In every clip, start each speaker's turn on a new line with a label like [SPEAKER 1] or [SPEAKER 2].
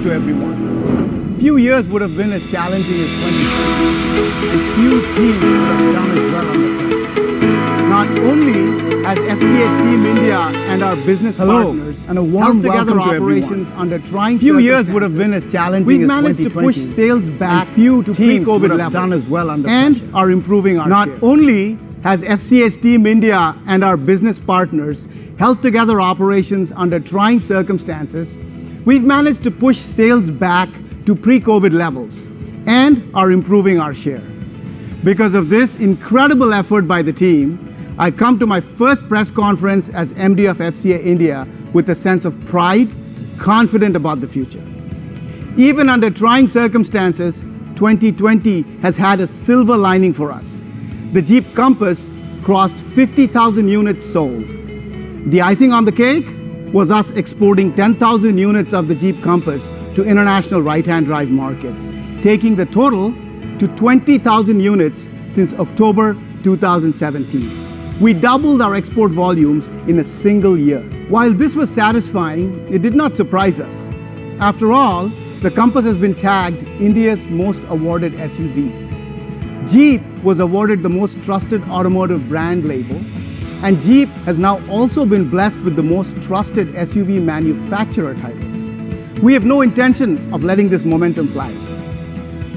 [SPEAKER 1] welcome to everyone. Few years would have been as challenging as 2020, and few teams would have done as well under pressure. Not only has FCA's Team India and our business partners
[SPEAKER 2] and a warm
[SPEAKER 1] together
[SPEAKER 2] welcome to
[SPEAKER 1] operations
[SPEAKER 2] everyone.
[SPEAKER 1] under trying
[SPEAKER 2] Few years
[SPEAKER 1] circumstances,
[SPEAKER 2] would have been as challenging
[SPEAKER 1] we've
[SPEAKER 2] as
[SPEAKER 1] managed
[SPEAKER 2] 2020,
[SPEAKER 1] to push sales back
[SPEAKER 2] and few to
[SPEAKER 1] teams
[SPEAKER 2] pre-COVID
[SPEAKER 1] would have
[SPEAKER 2] levels,
[SPEAKER 1] done as well under
[SPEAKER 2] and
[SPEAKER 1] pressure.
[SPEAKER 2] are improving our
[SPEAKER 1] Not
[SPEAKER 2] share.
[SPEAKER 1] only has FCA's Team India and our business partners held together operations under trying circumstances, we've managed to push sales back to pre-COVID levels and are improving our share. Because of this incredible effort by the team, I come to my first press conference as MD of FCA India with a sense of pride, confident about the future. Even under trying circumstances, 2020 has had a silver lining for us. The Jeep Compass crossed 50,000 units sold. The icing on the cake was us exporting 10,000 units of the Jeep Compass to international right-hand drive markets, taking the total to 20,000 units since October 2017. We doubled our export volumes in a single year. While this was satisfying, it did not surprise us. After all, the Compass has been tagged India's most awarded SUV. Jeep was awarded the most trusted automotive brand label, and Jeep has now also been blessed with the most trusted SUV manufacturer title. We have no intention of letting this momentum flag.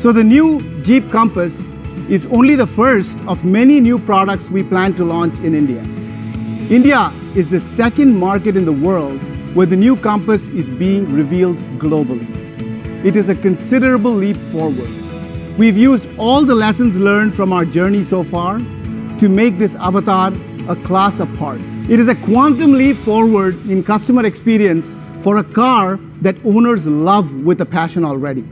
[SPEAKER 1] So the new Jeep Compass is only the first of many new products we plan to launch in India. India is the second market in the world where the new Compass is being revealed globally. It is a considerable leap forward. We've used all the lessons learned from our journey so far to make this avatar a class apart. It is a quantum leap forward in customer experience for a car that owners love with a passion already.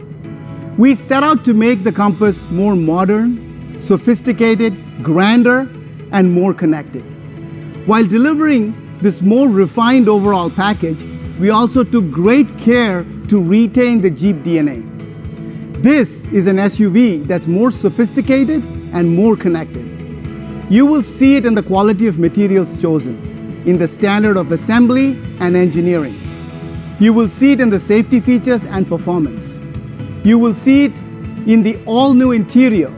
[SPEAKER 1] We set out to make the Compass more modern, sophisticated, grander, and more connected. While delivering this more refined overall package, we also took great care to retain the Jeep DNA. This is an SUV that's more sophisticated and more connected. You will see it in the quality of materials chosen, in the standard of assembly and engineering. You will see it in the safety features and performance. You will see it in the all-new interior,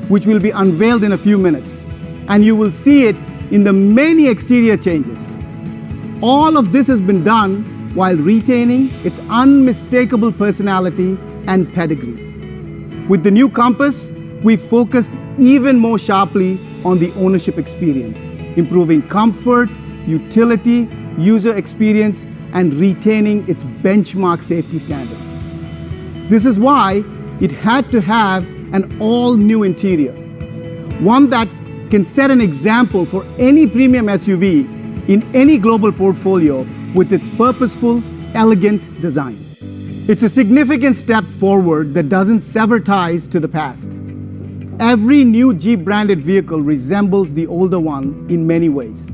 [SPEAKER 1] which will be unveiled in a few minutes. And you will see it in the many exterior changes. All of this has been done while retaining its unmistakable personality and pedigree. With the new Compass, we focused even more sharply on the ownership experience, improving comfort, utility, user experience, and retaining its benchmark safety standards. This is why it had to have an all-new interior, one that can set an example for any premium SUV in any global portfolio with its purposeful, elegant design. It's a significant step forward that doesn't sever ties to the past. Every new Jeep branded vehicle resembles the older one in many ways.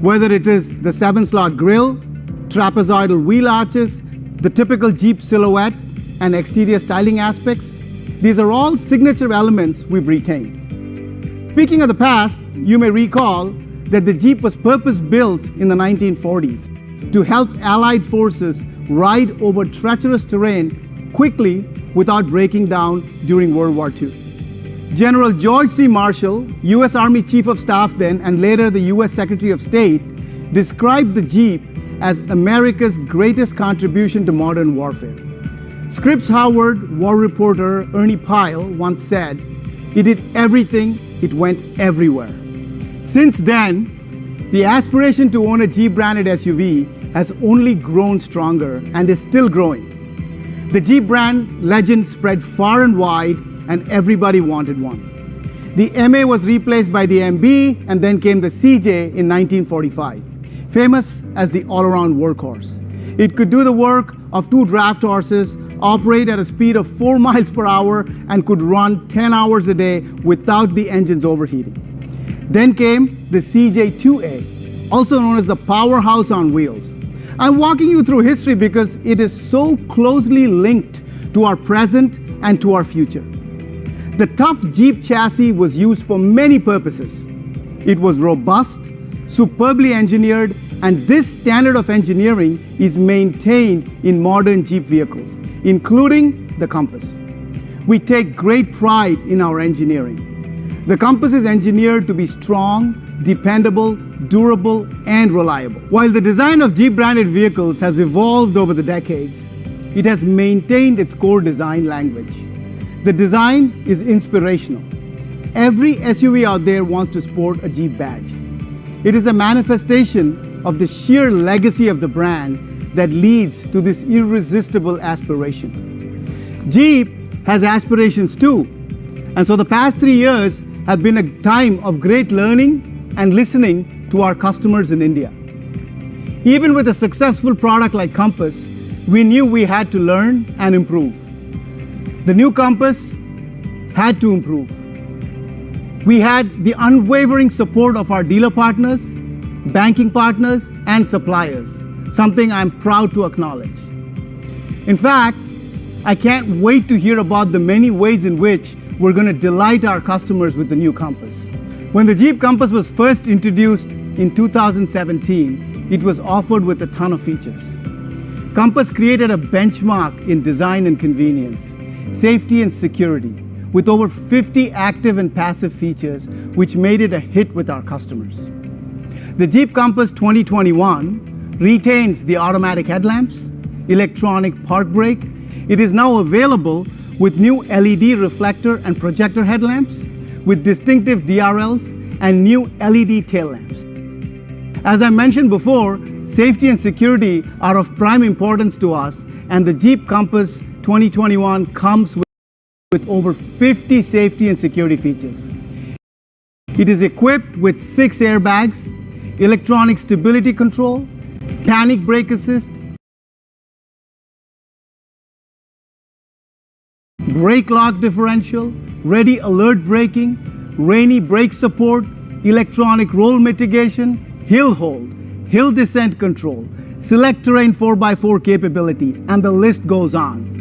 [SPEAKER 1] Whether it is the 7-slot grille, trapezoidal wheel arches, the typical Jeep silhouette, and exterior styling aspects, these are all signature elements we've retained. Speaking of the past, you may recall that the Jeep was purpose-built in the 1940s to help Allied forces ride over treacherous terrain quickly without breaking down during World War II. General George C. Marshall, U.S. Army Chief of Staff then and later the U.S. Secretary of State, described the Jeep as America's greatest contribution to modern warfare. Scripps Howard war reporter Ernie Pyle once said, "It did everything, it went everywhere." Since then, the aspiration to own a Jeep branded SUV has only grown stronger and is still growing. The Jeep brand legend spread far and wide, and everybody wanted one. The MA was replaced by the MB, and then came the CJ in 1945, famous as the all-around workhorse. It could do the work of 2 draft horses, operate at a speed of 4 miles per hour, and could run 10 hours a day without the engines overheating. Then came the CJ2A, also known as the powerhouse on wheels. I'm walking you through history because it is so closely linked to our present and to our future. The tough Jeep chassis was used for many purposes. It was robust, superbly engineered, and this standard of engineering is maintained in modern Jeep vehicles. including the Compass. We take great pride in our engineering. The Compass is engineered to be strong, dependable, durable, and reliable. While the design of Jeep branded vehicles has evolved over the decades, it has maintained its core design language. The design is inspirational. Every SUV out there wants to sport a Jeep badge. It is a manifestation of the sheer legacy of the brand that leads to this irresistible aspiration. Jeep has aspirations too, and so the past 3 years have been a time of great learning and listening to our customers in India. Even with a successful product like Compass, we knew we had to learn and improve. The new Compass had to improve. We had the unwavering support of our dealer partners, banking partners, and suppliers, something I'm proud to acknowledge. In fact, I can't wait to hear about the many ways in which we're going to delight our customers with the new Compass. When the Jeep Compass was first introduced in 2017, it was offered with a ton of features. Compass created a benchmark in design and convenience, safety and security, with over 50 active and passive features, which made it a hit with our customers. The Jeep Compass 2021 retains the automatic headlamps, electronic park brake. It is now available with new LED reflector and projector headlamps, with distinctive DRLs and new LED tail lamps. As I mentioned before, safety and security are of prime importance to us, and the Jeep Compass 2021 comes with over 50 safety and security features. It is equipped with 6 airbags, electronic stability control, panic brake assist, brake lock differential, ready alert braking, rainy brake support, electronic roll mitigation, hill hold, hill descent control, select terrain 4x4 capability, and the list goes on.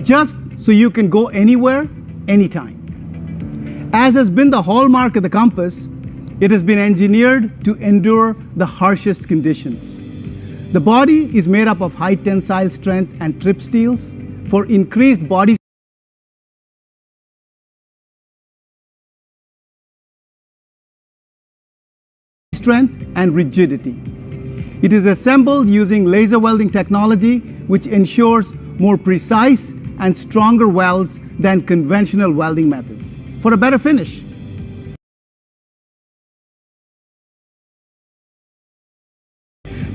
[SPEAKER 1] Just so you can go anywhere, anytime. As has been the hallmark of the Compass, it has been engineered to endure the harshest conditions. The body is made up of high tensile strength and trip steels for increased body strength and rigidity. It is assembled using laser welding technology, which ensures more precise and stronger welds than conventional welding methods for a better finish.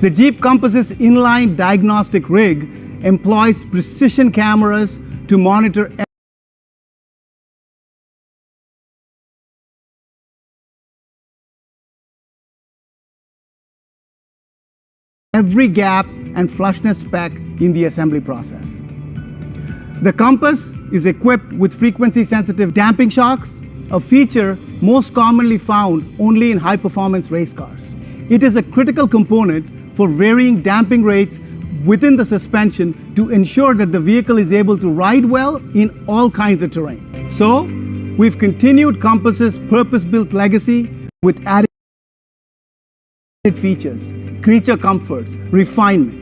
[SPEAKER 1] The Jeep Compass's inline diagnostic rig employs precision cameras to monitor every gap and flushness spec in the assembly process. The Compass is equipped with frequency-sensitive damping shocks, a feature most commonly found only in high-performance race cars. It is a critical component for varying damping rates within the suspension to ensure that the vehicle is able to ride well in all kinds of terrain. So, we've continued Compass's purpose-built legacy with added features, creature comforts, refinement.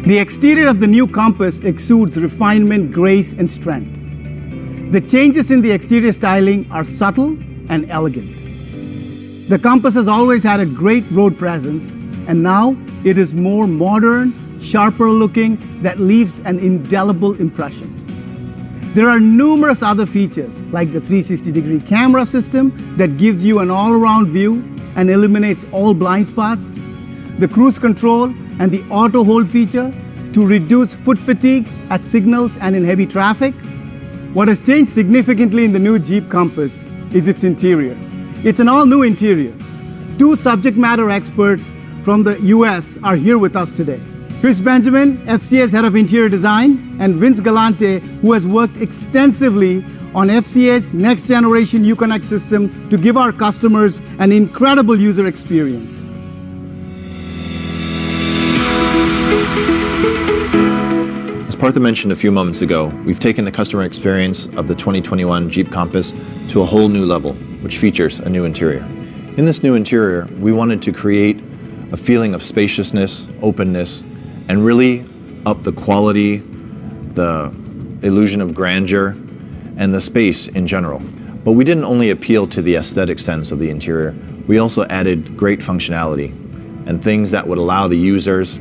[SPEAKER 1] The exterior of the new Compass exudes refinement, grace, and strength. The changes in the exterior styling are subtle and elegant. The Compass has always had a great road presence, and now it is more modern, sharper looking, that leaves an indelible impression. There are numerous other features like the 360-degree camera system that gives you an all-around view and eliminates all blind spots, the cruise control and the auto hold feature to reduce foot fatigue at signals and in heavy traffic. What has changed significantly in the new Jeep Compass is its interior. It's an all-new interior. 2 subject matter experts from the US are here with us today. Chris Benjamin, FCA's Head of Interior Design, and Vince Galante, who has worked extensively on FCA's next generation Uconnect system to give our customers an incredible user experience.
[SPEAKER 2] As Partha mentioned a few moments ago, we've taken the customer experience of the 2021 Jeep Compass to a whole new level, which features a new interior. In this new interior, we wanted to create a feeling of spaciousness, openness, and really up the quality, the illusion of grandeur, and the space in general. But we didn't only appeal to the aesthetic sense of the interior, we also added great functionality and things that would allow the users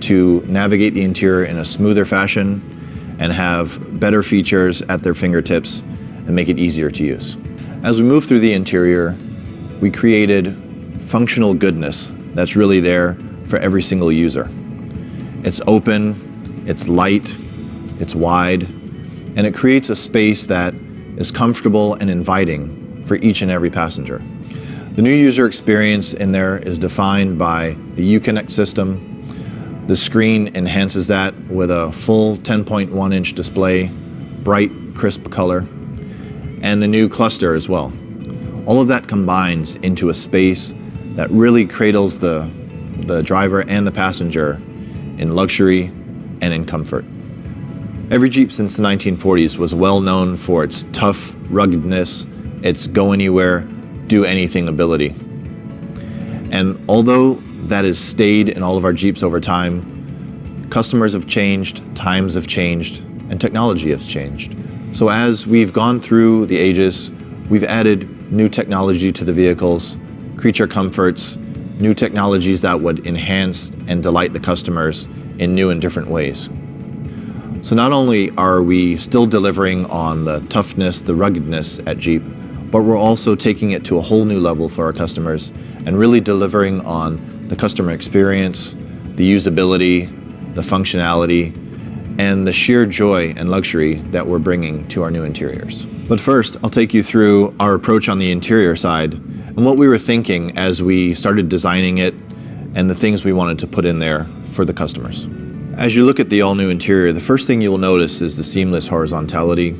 [SPEAKER 2] to navigate the interior in a smoother fashion and have better features at their fingertips and make it easier to use. As we move through the interior, we created functional goodness that's really there for every single user. It's open, it's light, it's wide, and it creates a space that is comfortable and inviting for each and every passenger. The new user experience in there is defined by the Uconnect system. The screen enhances that with a full 10.1-inch display, bright, crisp color, and the new cluster as well. All of that combines into a space that really cradles the driver and the passenger in luxury and in comfort. Every Jeep since the 1940s was well known for its tough ruggedness, its go anywhere, do anything ability. And although that has stayed in all of our Jeeps over time, customers have changed, times have changed, and technology has changed. So as we've gone through the ages, we've added new technology to the vehicles, creature comforts, new technologies that would enhance and delight the customers in new and different ways. So not only are we still delivering on the toughness, the ruggedness at Jeep, but we're also taking it to a whole new level for our customers and really delivering on the customer experience, the usability, the functionality, and the sheer joy and luxury that we're bringing to our new interiors. But first, I'll take you through our approach on the interior side and what we were thinking as we started designing it and the things we wanted to put in there for the customers. As you look at the all-new interior, the first thing you will notice is the seamless horizontality.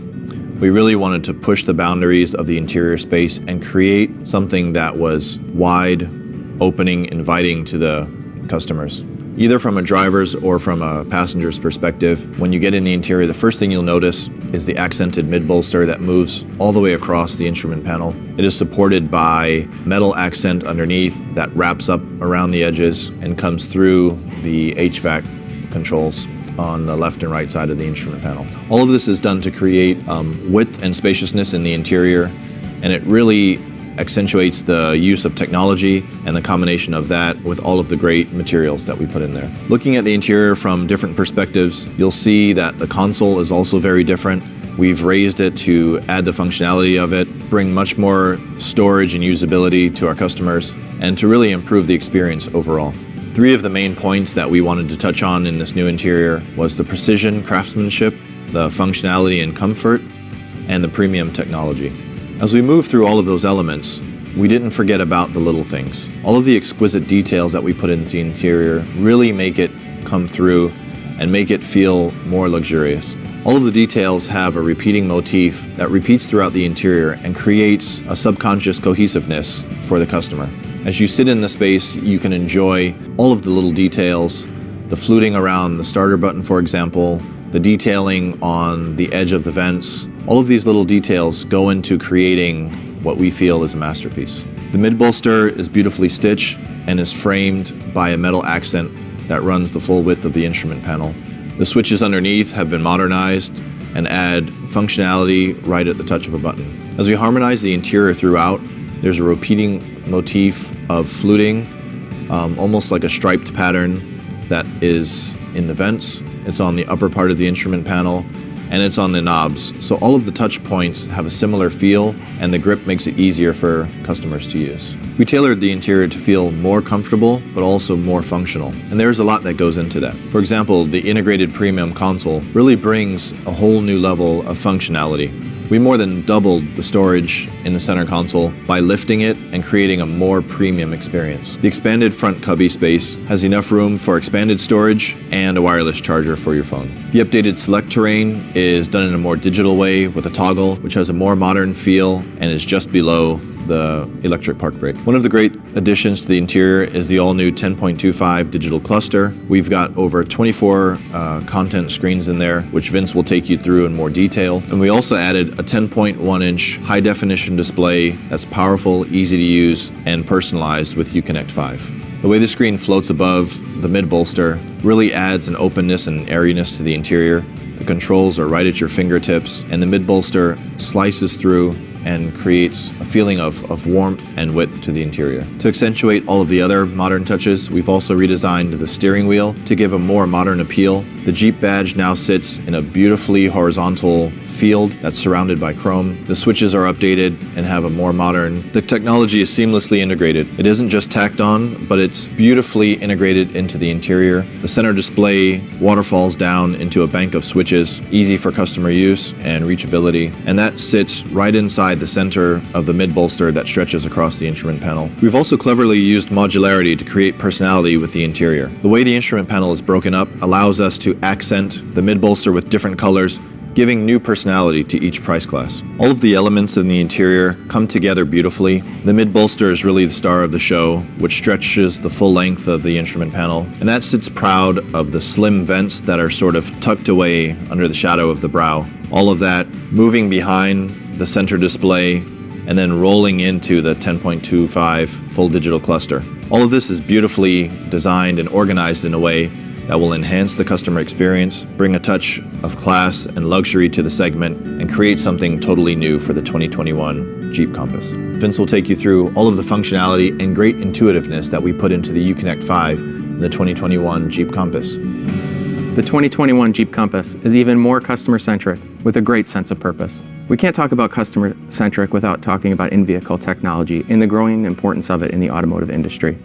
[SPEAKER 2] We really wanted to push the boundaries of the interior space and create something that was wide, opening, inviting to the customers. Either from a driver's or from a passenger's perspective, when you get in the interior, the first thing you'll notice is the accented mid-bolster that moves all the way across the instrument panel. It is supported by metal accent underneath that wraps up around the edges and comes through the HVAC controls on the left and right side of the instrument panel. All of this is done to create width and spaciousness in the interior, and it really accentuates the use of technology and the combination of that with all of the great materials that we put in there. Looking at the interior from different perspectives, you'll see that the console is also very different. We've raised it to add the functionality of it, bring much more storage and usability to our customers, and to really improve the experience overall. Three of the main points that we wanted to touch on in this new interior was the precision craftsmanship, the functionality and comfort, and the premium technology. As we move through all of those elements, we didn't forget about the little things. All of the exquisite details that we put into the interior really make it come through and make it feel more luxurious. All of the details have a repeating motif that repeats throughout the interior and creates a subconscious cohesiveness for the customer. As you sit in the space, you can enjoy all of the little details, the fluting around the starter button, for example, the detailing on the edge of the vents. All of these little details go into creating what we feel is a masterpiece. The mid-bolster is beautifully stitched and is framed by a metal accent that runs the full width of the instrument panel. The switches underneath have been modernized and add functionality right at the touch of a button. As we harmonize the interior throughout, there's a repeating motif of fluting, almost like a striped pattern that is in the vents. It's on the upper part of the instrument panel, and it's on the knobs. So all of the touch points have a similar feel, and the grip makes it easier for customers to use. We tailored the interior to feel more comfortable, but also more functional. And there's a lot that goes into that. For example, the integrated premium console really brings a whole new level of functionality. We more than doubled the storage in the center console by lifting it and creating a more premium experience. The expanded front cubby space has enough room for expanded storage and a wireless charger for your phone. The updated select terrain is done in a more digital way with a toggle, which has a more modern feel and is just below the electric park brake. One of the great additions to the interior is the all-new 10.25 digital cluster. We've got over 24 content screens in there, which Vince will take you through in more detail. And we also added a 10.1-inch high-definition display that's powerful, easy to use, and personalized with Uconnect 5. The way the screen floats above the mid-bolster really adds an openness and airiness to the interior. The controls are right at your fingertips, and the mid-bolster slices through and creates a feeling of warmth and width to the interior. To accentuate all of the other modern touches, we've also redesigned the steering wheel to give a more modern appeal. The Jeep badge now sits in a beautifully horizontal field that's surrounded by chrome. The switches are updated and have a more modern. The technology is seamlessly integrated. It isn't just tacked on, but it's beautifully integrated into the interior. The center display waterfalls down into a bank of switches, easy for customer use and reachability, and that sits right inside the center of the mid-bolster that stretches across the instrument panel. We've also cleverly used modularity to create personality with the interior. The way the instrument panel is broken up allows us to accent the mid-bolster with different colors, giving new personality to each price class. All of the elements in the interior come together beautifully. The mid-bolster is really the star of the show, which stretches the full length of the instrument panel, and that sits proud of the slim vents that are sort of tucked away under the shadow of the brow. All of that moving behind the center display and then rolling into the 10.25 full digital cluster. All of this is beautifully designed and organized in a way that will enhance the customer experience, bring a touch of class and luxury to the segment, and create something totally new for the 2021 Jeep Compass. Vince will take you through all of the functionality and great intuitiveness that we put into the Uconnect 5 in the 2021 Jeep Compass.
[SPEAKER 3] The 2021 Jeep Compass is even more customer-centric with a great sense of purpose. We can't talk about customer-centric without talking about in-vehicle technology and the growing importance of it in the automotive industry.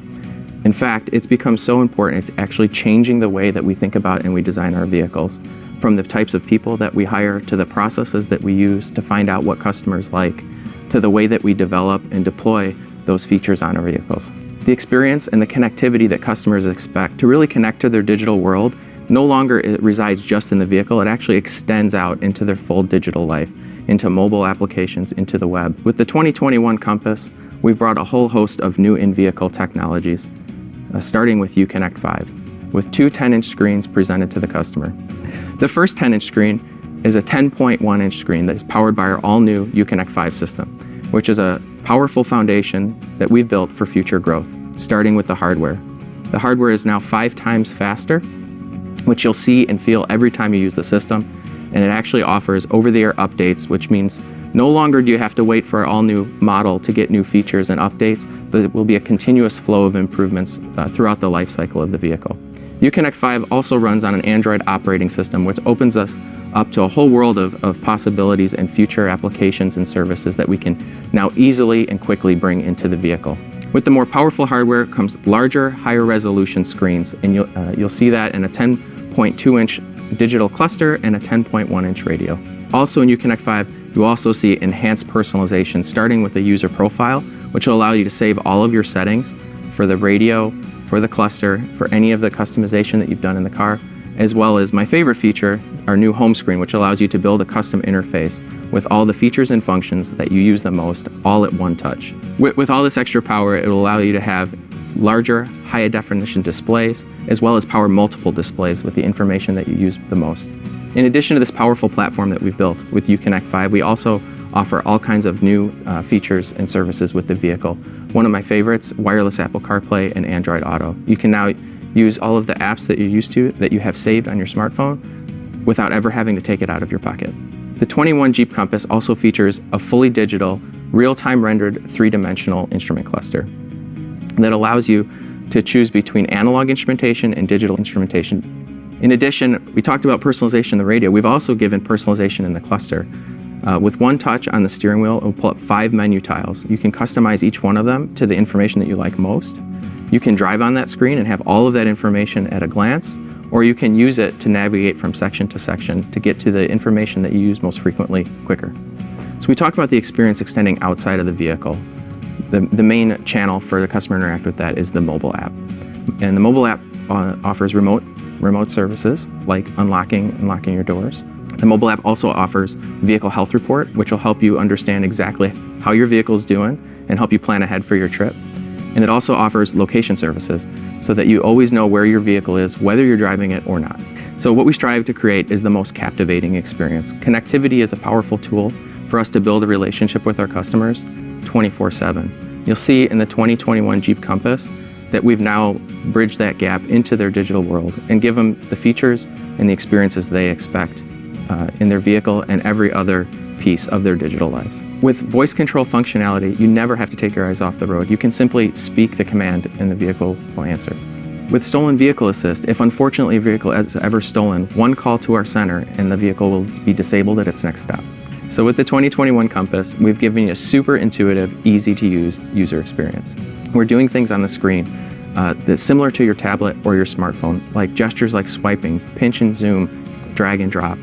[SPEAKER 3] In fact, it's become so important, it's actually changing the way that we think about and we design our vehicles, from the types of people that we hire to the processes that we use to find out what customers like, to the way that we develop and deploy those features on our vehicles. The experience and the connectivity that customers expect to really connect to their digital world no longer it resides just in the vehicle, it actually extends out into their full digital life, into mobile applications, into the web. With the 2021 Compass, we've brought a whole host of new in-vehicle technologies, starting with Uconnect 5, with two 10-inch screens presented to the customer. The first 10-inch screen is a 10.1-inch screen that is powered by our all-new Uconnect 5 system, which is a powerful foundation that we've built for future growth, starting with the hardware. The hardware is now 5 times faster, which you'll see and feel every time you use the system, and it actually offers over-the-air updates, which means no longer do you have to wait for our all-new model to get new features and updates, but it will be a continuous flow of improvements throughout the life cycle of the vehicle. Uconnect 5 also runs on an Android operating system, which opens us up to a whole world of possibilities and future applications and services that we can now easily and quickly bring into the vehicle. With the more powerful hardware comes larger, higher resolution screens, and you'll see that in a 10.2-inch digital cluster and a 10.1-inch radio. Also in Uconnect 5, you also see enhanced personalization, starting with the user profile, which will allow you to save all of your settings for the radio, for the cluster, for any of the customization that you've done in the car, as well as my favorite feature, our new home screen, which allows you to build a custom interface with all the features and functions that you use the most, all at one touch. With all this extra power, it will allow you to have larger, higher definition displays, as well as power multiple displays with the information that you use the most. In addition to this powerful platform that we've built with Uconnect 5, we also offer all kinds of new features and services with the vehicle. One of my favorites, wireless Apple CarPlay and Android Auto. You can now use all of the apps that you're used to, that you have saved on your smartphone, without ever having to take it out of your pocket. The 21 Jeep Compass also features a fully digital, real-time rendered 3-dimensional instrument cluster that allows you to choose between analog instrumentation and digital instrumentation. In addition, we talked about personalization in the radio. We've also given personalization in the cluster. With one touch on the steering wheel, it will pull up 5 menu tiles. You can customize each one of them to the information that you like most. You can drive on that screen and have all of that information at a glance, or you can use it to navigate from section to section to get to the information that you use most frequently quicker. So we talked about the experience extending outside of the vehicle. The main channel for the customer to interact with that is the mobile app. And the mobile app offers remote services like unlocking your doors. The mobile app also offers Vehicle Health Report, which will help you understand exactly how your vehicle is doing and help you plan ahead for your trip. And it also offers location services so that you always know where your vehicle is, whether you're driving it or not. So what we strive to create is the most captivating experience. Connectivity is a powerful tool for us to build a relationship with our customers 24/7. You'll see in the 2021 Jeep Compass that we've now bridged that gap into their digital world and give them the features and the experiences they expect in their vehicle and every other piece of their digital lives. With voice control functionality, you never have to take your eyes off the road. You can simply speak the command and the vehicle will answer. With Stolen Vehicle Assist, if unfortunately a vehicle is ever stolen, one call to our center and the vehicle will be disabled at its next stop. So with the 2021 Compass, we've given you a super intuitive, easy to use user experience. We're doing things on the screen that's similar to your tablet or your smartphone, like gestures like swiping, pinch and zoom, drag and drop.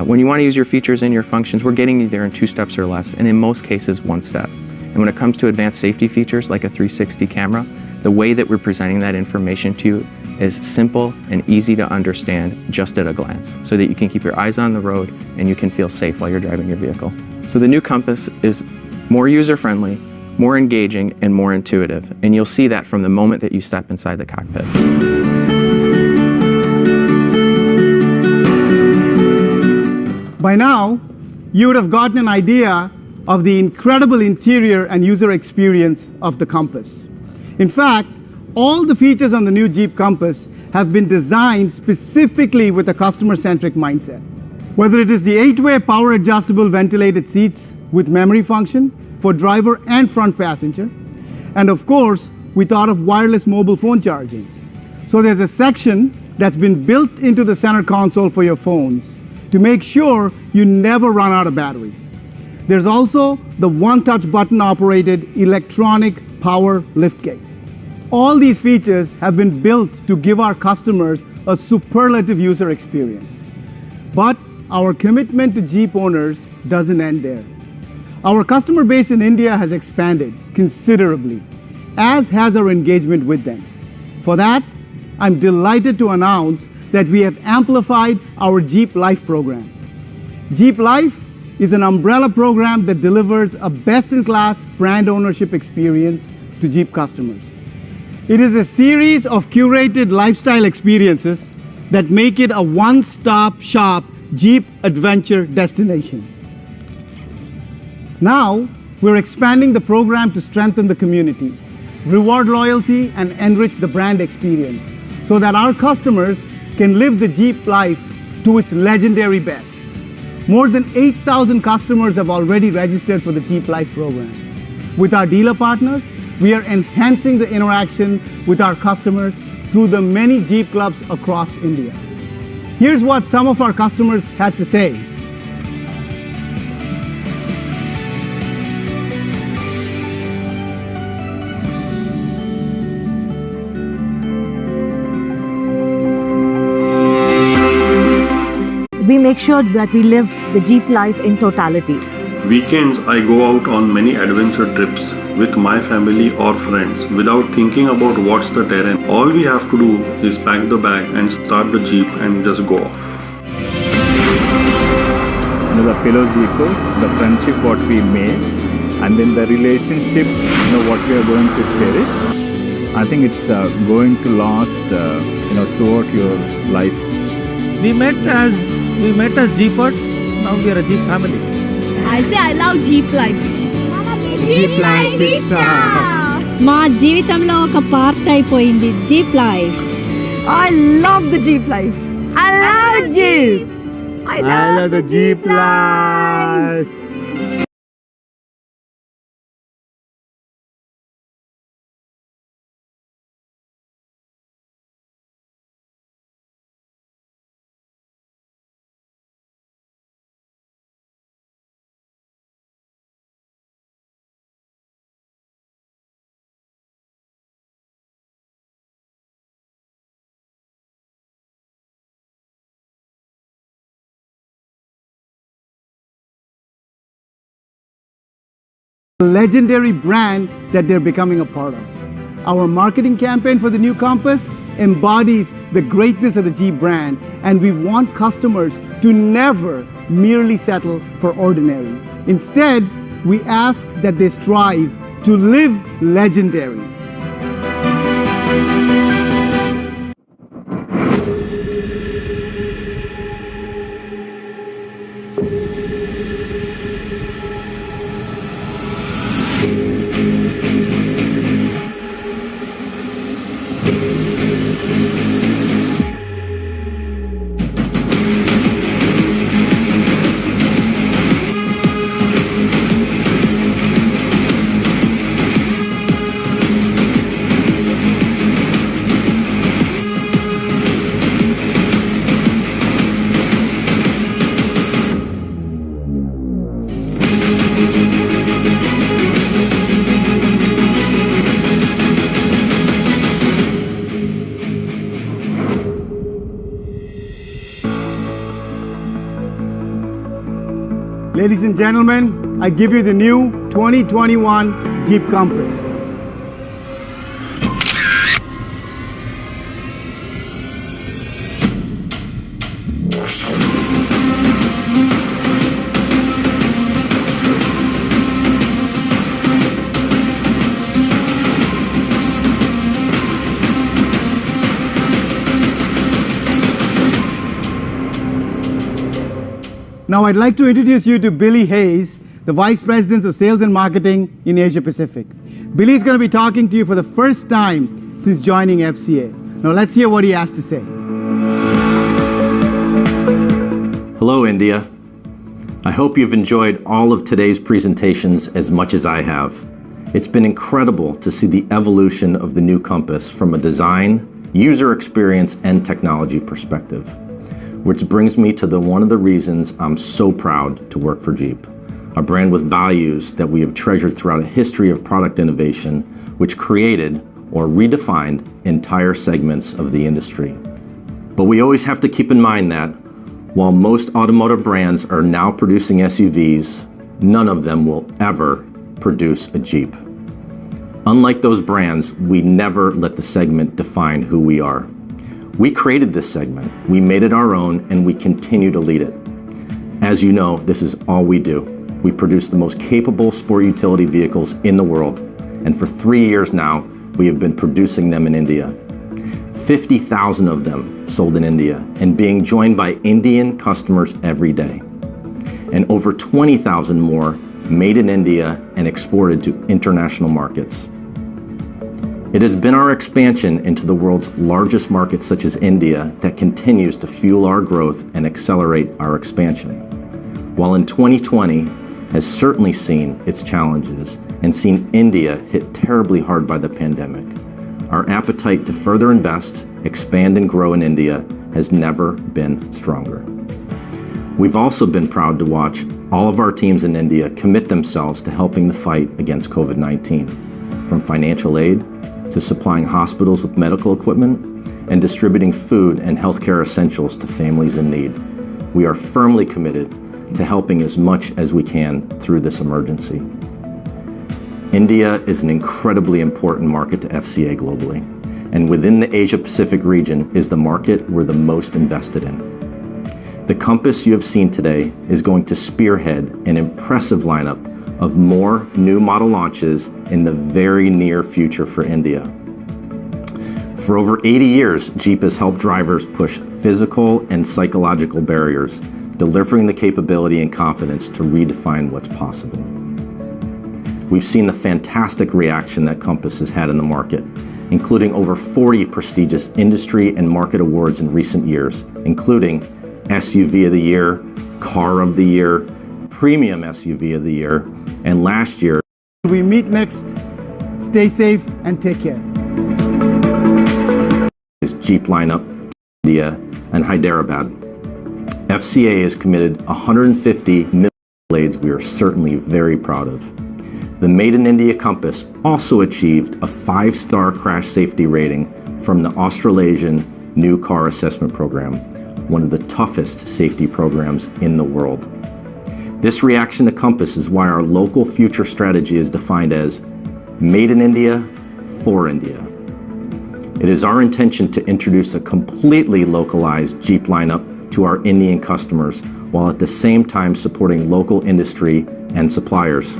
[SPEAKER 3] When you want to use your features and your functions, we're getting you there in 2 steps or less, and in most cases, 1 step. And when it comes to advanced safety features like a 360 camera, the way that we're presenting that information to you is simple and easy to understand just at a glance, so that you can keep your eyes on the road and you can feel safe while you're driving your vehicle. So the new Compass is more user-friendly, more engaging, and more intuitive, and you'll see that from the moment that you step inside the cockpit.
[SPEAKER 1] By now, you would have gotten an idea of the incredible interior and user experience of the Compass. In fact, all the features on the new Jeep Compass have been designed specifically with a customer-centric mindset. Whether it is the 8-way power adjustable ventilated seats with memory function for driver and front passenger, and of course, we thought of wireless mobile phone charging. So there's a section that's been built into the center console for your phones to make sure you never run out of battery. There's also the one-touch button-operated electronic power liftgate. All these features have been built to give our customers a superlative user experience. But our commitment to Jeep owners doesn't end there. Our customer base in India has expanded considerably, as has our engagement with them. For that, I'm delighted to announce that we have amplified our Jeep Life program. Jeep Life is an umbrella program that delivers a best-in-class brand ownership experience to Jeep customers. It is a series of curated lifestyle experiences that make it a one-stop shop Jeep adventure destination. Now, we're expanding the program to strengthen the community, reward loyalty, and enrich the brand experience so that our customers can live the Jeep life to its legendary best. More than 8,000 customers have already registered for the Jeep Life program. With our dealer partners, we are enhancing the interaction with our customers through the many Jeep clubs across India. Here's what some of our customers had to say.
[SPEAKER 4] We make sure that we live the Jeep life in totality.
[SPEAKER 5] Weekends, I go out on many adventure trips with my family or friends without thinking about what's the terrain. All we have to do is pack the bag and start the Jeep and just go off.
[SPEAKER 6] The fellow Jeepers, the friendship what we made, and then the relationship, what we are going to cherish. I think it's going to last, throughout your life.
[SPEAKER 7] We met as Jeepers. Now we are a Jeep family.
[SPEAKER 8] I say I love Jeep life.
[SPEAKER 7] Jeep life is
[SPEAKER 8] మా జీవితంలో ఒక part అయిపోయింది Jeep life.
[SPEAKER 4] I love the Jeep life.
[SPEAKER 8] I love Jeep.
[SPEAKER 4] I love the Jeep life.
[SPEAKER 1] Legendary brand that they're becoming a part of. Our marketing campaign for the new Compass embodies the greatness of the Jeep brand, and we want customers to never merely settle for ordinary. Instead, we ask that they strive to live legendary. Ladies and gentlemen, I give you the new 2021 Jeep Compass. Now I'd like to introduce you to Billy Hayes, the Vice President of Sales and Marketing in Asia Pacific. Billy's going to be talking to you for the first time since joining FCA. Now let's hear what he has to say.
[SPEAKER 9] Hello, India. I hope you've enjoyed all of today's presentations as much as I have. It's been incredible to see the evolution of the new Compass from a design, user experience, and technology perspective. Which brings me to one of the reasons I'm so proud to work for Jeep, a brand with values that we have treasured throughout a history of product innovation, which created or redefined entire segments of the industry. But we always have to keep in mind that while most automotive brands are now producing SUVs, none of them will ever produce a Jeep. Unlike those brands, we never let the segment define who we are. We created this segment, we made it our own, and we continue to lead it. As you know, this is all we do. We produce the most capable sport utility vehicles in the world, and for 3 years now, we have been producing them in India. 50,000 of them sold in India, and being joined by Indian customers every day. And over 20,000 more made in India and exported to international markets. It has been our expansion into the world's largest markets such as India that continues to fuel our growth and accelerate our expansion. While in 2020 has certainly seen its challenges and seen India hit terribly hard by the pandemic, our appetite to further invest, expand, and grow in India has never been stronger. We've also been proud to watch all of our teams in India commit themselves to helping the fight against COVID-19, from financial aid to supplying hospitals with medical equipment and distributing food and healthcare essentials to families in need. We are firmly committed to helping as much as we can through this emergency. India is an incredibly important market to FCA globally, and within the Asia Pacific region is the market we're the most invested in. The Compass you have seen today is going to spearhead an impressive lineup of more new model launches in the very near future for India. For over 80 years, Jeep has helped drivers push physical and psychological barriers, delivering the capability and confidence to redefine what's possible. We've seen the fantastic reaction that Compass has had in the market, including over 40 prestigious industry and market awards in recent years, including SUV of the Year, Car of the Year, Premium SUV of the Year, and last year.
[SPEAKER 1] We meet next. Stay safe and take care.
[SPEAKER 9] Is Jeep lineup, India, and Hyderabad. FCA has committed 150 million blades we are certainly very proud of. The Made in India Compass also achieved a 5-star crash safety rating from the Australasian New Car Assessment Program, one of the toughest safety programs in the world. This reaction to Compass is why our local future strategy is defined as Made in India, for India. It is our intention to introduce a completely localized Jeep lineup to our Indian customers, while at the same time supporting local industry and suppliers.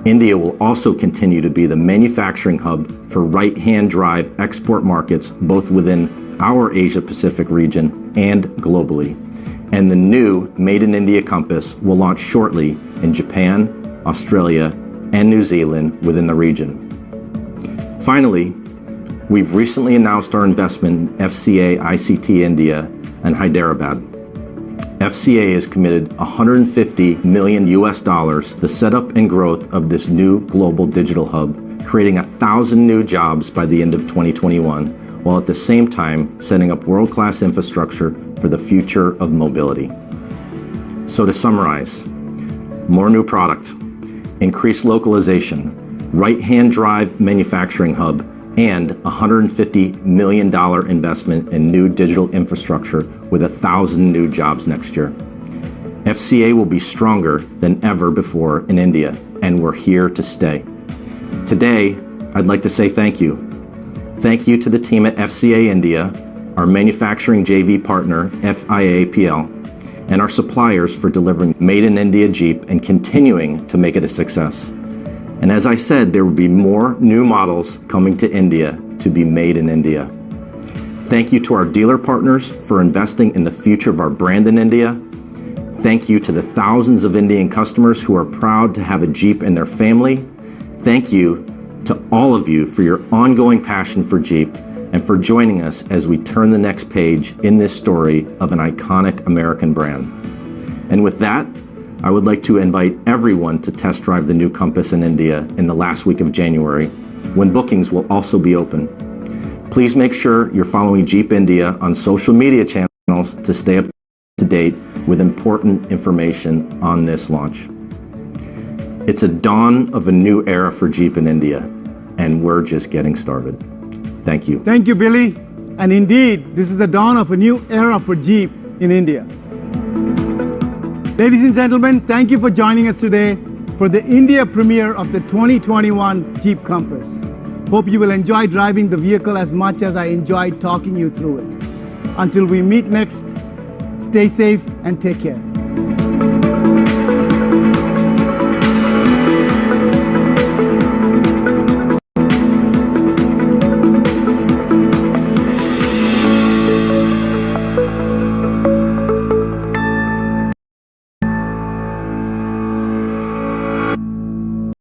[SPEAKER 9] India will also continue to be the manufacturing hub for right-hand drive export markets, both within our Asia Pacific region and globally. And the new Made in India Compass will launch shortly in Japan, Australia, and New Zealand within the region. Finally, we've recently announced our investment in FCA ICT India and Hyderabad. FCA has committed $150 million to the setup and growth of this new global digital hub, creating 1,000 new jobs by the end of 2021, while at the same time setting up world-class infrastructure for the future of mobility. So to summarize, more new product, increased localization, right-hand drive manufacturing hub, and $150 million investment in new digital infrastructure with 1,000 new jobs next year. FCA will be stronger than ever before in India, and we're here to stay. Today, I'd like to say thank you. Thank you to the team at FCA India, our manufacturing JV partner, FIAPL, and our suppliers for delivering Made in India Jeep and continuing to make it a success. And as I said, there will be more new models coming to India to be made in India. Thank you to our dealer partners for investing in the future of our brand in India. Thank you to the thousands of Indian customers who are proud to have a Jeep in their family. Thank you to all of you for your ongoing passion for Jeep and for joining us as we turn the next page in this story of an iconic American brand. And with that, I would like to invite everyone to test drive the new Compass in India in the last week of January, when bookings will also be open. Please make sure you're following Jeep India on social media channels to stay up to date with important information on this launch. It's a dawn of a new era for Jeep in India, and we're just getting started. Thank you.
[SPEAKER 1] Thank you, Billy. And indeed, this is the dawn of a new era for Jeep in India. Ladies and gentlemen, thank you for joining us today for the India premiere of the 2021 Jeep Compass. Hope you will enjoy driving the vehicle as much as I enjoyed talking you through it. Until we meet next, stay safe and take care.